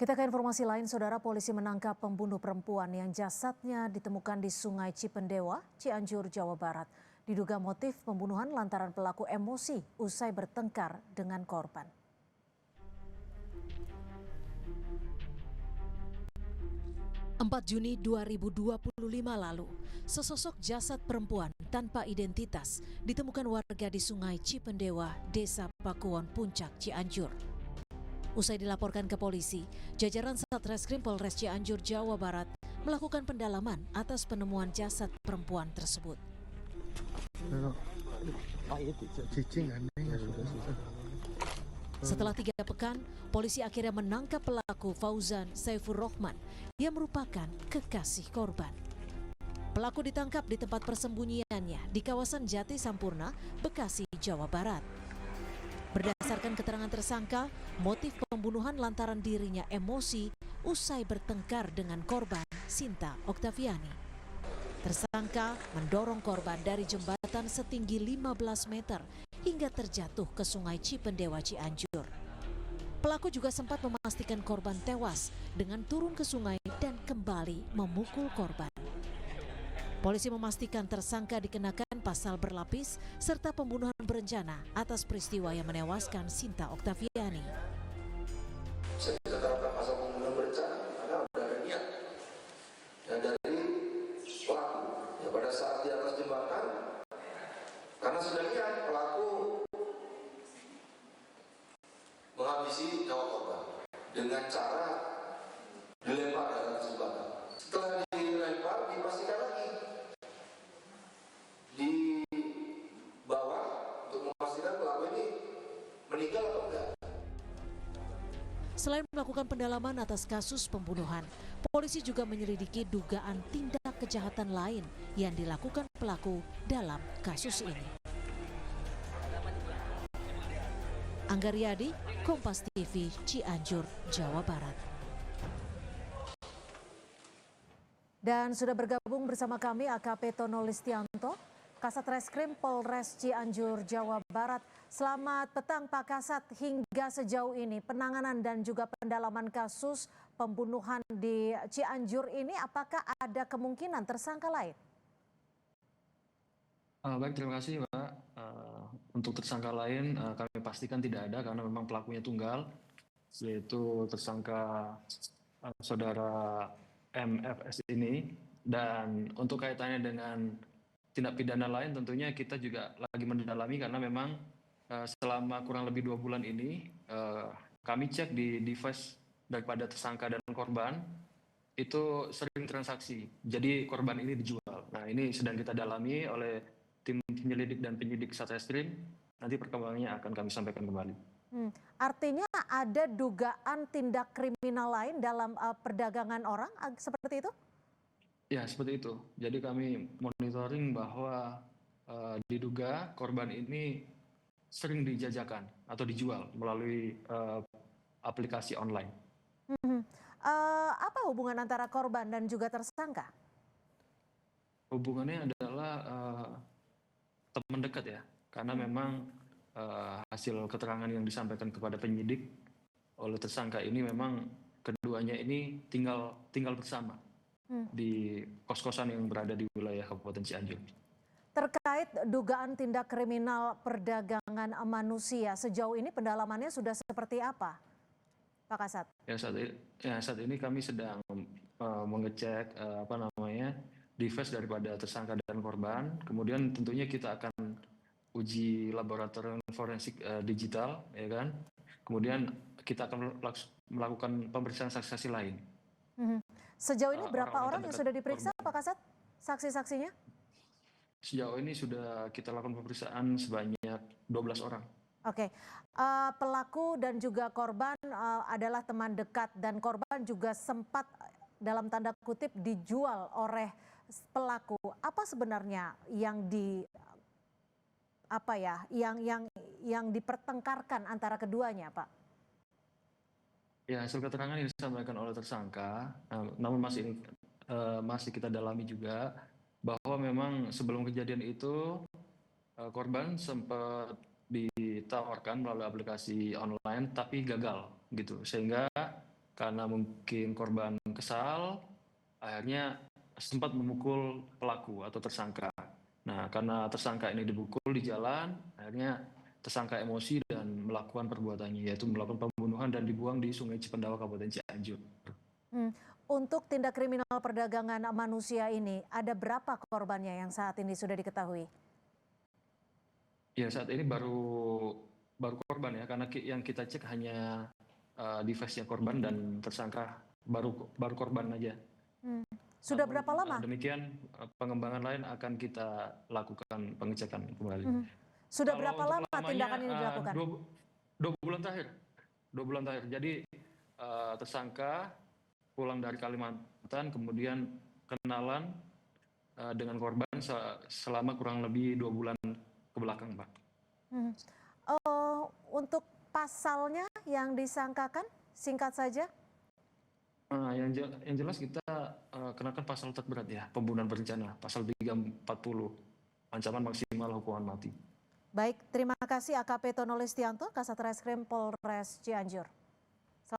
Kita ke informasi lain, saudara. Polisi menangkap pembunuh perempuan yang jasadnya ditemukan di Sungai Cipendewa, Cianjur, Jawa Barat. Diduga motif pembunuhan lantaran pelaku emosi usai bertengkar dengan korban. 4 Juni 2025 lalu, sesosok jasad perempuan tanpa identitas ditemukan warga di Sungai Cipendewa, Desa Pakuwon Puncak, Cianjur. Usai dilaporkan ke polisi, jajaran Satreskrim Polres Cianjur, Jawa Barat melakukan pendalaman atas penemuan jasad perempuan tersebut. Setelah 3 pekan, polisi akhirnya menangkap pelaku Fauzan Saifur Rohman yang merupakan kekasih korban. Pelaku ditangkap di tempat persembunyiannya di kawasan Jati Sampurna, Bekasi, Jawa Barat. Berdasarkan keterangan tersangka, motif pembunuhan lantaran dirinya emosi usai bertengkar dengan korban Sinta Oktaviani. Tersangka mendorong korban dari jembatan setinggi 15 meter hingga terjatuh ke Sungai Cipendewa, Cianjur. Pelaku juga sempat memastikan korban tewas dengan turun ke sungai dan kembali memukul korban. Polisi memastikan tersangka dikenakan pasal berlapis serta pembunuhan berencana atas peristiwa yang menewaskan Sinta Oktaviani. Saya terapkan pasal pembunuhan berencana karena sudah ada niat ya, dari pelaku ya, pada saat di atas jembatan, karena sudah niat pelaku menghabisi nyawa korban dengan cara dilempar dari atas jembatan. Setelah dilempar, dipastikan lagi di bawah untuk memastikan pelaku ini meninggal atau enggak. Selain melakukan pendalaman atas kasus pembunuhan, polisi juga menyelidiki dugaan tindak kejahatan lain yang dilakukan pelaku dalam kasus ini. Angga Riyadi, Kompas TV, Cianjur, Jawa Barat. Dan sudah bergabung bersama kami AKP Tono Listianto, Kasat Reskrim Polres Cianjur, Jawa Barat. Selamat petang Pak Kasat, hingga sejauh ini penanganan dan juga pendalaman kasus pembunuhan di Cianjur ini, apakah ada kemungkinan tersangka lain? Baik, terima kasih Mbak. Untuk tersangka lain kami pastikan tidak ada karena memang pelakunya tunggal, yaitu tersangka saudara MFS ini. Dan untuk kaitannya dengan tindak pidana lain tentunya kita juga lagi mendalami karena memang selama kurang lebih 2 bulan ini kami cek di device daripada tersangka dan korban itu sering transaksi. Jadi korban ini dijual. Nah, ini sedang kita dalami oleh tim penyelidik dan penyidik Satreskrim. Nanti perkembangannya akan kami sampaikan kembali. Artinya ada dugaan tindak kriminal lain dalam perdagangan orang seperti itu? Ya, seperti itu. Jadi kami monitoring bahwa diduga korban ini sering dijajakan atau dijual melalui aplikasi online. Apa hubungan antara korban dan juga tersangka? Hubungannya adalah teman dekat ya, karena memang hasil keterangan yang disampaikan kepada penyidik oleh tersangka ini memang keduanya ini tinggal bersama di kos-kosan yang berada di wilayah Kabupaten Cianjur. Terkait dugaan tindak kriminal perdagangan manusia, sejauh ini pendalamannya sudah seperti apa, Pak Kasat? Ya, saat ini kami sedang mengecek device daripada tersangka dan korban. Kemudian tentunya kita akan uji laboratorium forensik digital, ya kan. Kemudian kita akan melakukan pemeriksaan saksi-saksi lain. Sejauh ini berapa orang yang sudah diperiksa, Pak Kasat, saksi-saksinya? Sejauh ini sudah kita lakukan pemeriksaan sebanyak 12 orang. Oke, pelaku dan juga korban adalah teman dekat dan korban juga sempat dalam tanda kutip dijual oleh pelaku. Apa sebenarnya yang yang dipertengkarkan antara keduanya, Pak? Ya, hasil keterangan yang disampaikan oleh tersangka, namun masih kita dalami juga bahwa memang sebelum kejadian itu korban sempat ditawarkan melalui aplikasi online tapi gagal gitu, sehingga karena mungkin korban kesal, akhirnya sempat memukul pelaku atau tersangka. Nah, karena tersangka ini dipukul di jalan, akhirnya tersangka emosi dan melakukan perbuatannya, yaitu melakukan pembunuhan dan dibuang di Sungai Cipendawa, Kabupaten Cianjur. Untuk tindak kriminal perdagangan manusia ini, ada berapa korbannya yang saat ini sudah diketahui? Ya, saat ini baru korban ya, karena yang kita cek hanya device-nya korban dan tersangka baru korban aja. Sudah berapa lama? Demikian pengembangan lain akan kita lakukan pengecekan kembali. Sudah berapa lama tindakan ini dilakukan? 2 bulan terakhir. 2 bulan terakhir. Jadi tersangka pulang dari Kalimantan, kemudian kenalan dengan korban selama kurang lebih 2 bulan ke belakang, Pak. Untuk pasalnya yang disangkakan, singkat saja. Yang jelas kita kenakan pasal terberat ya, pembunuhan berencana, pasal 340, ancaman maksimal hukuman mati. Baik, terima kasih AKP Tono Listianto, Kasat Reskrim Polres Cianjur.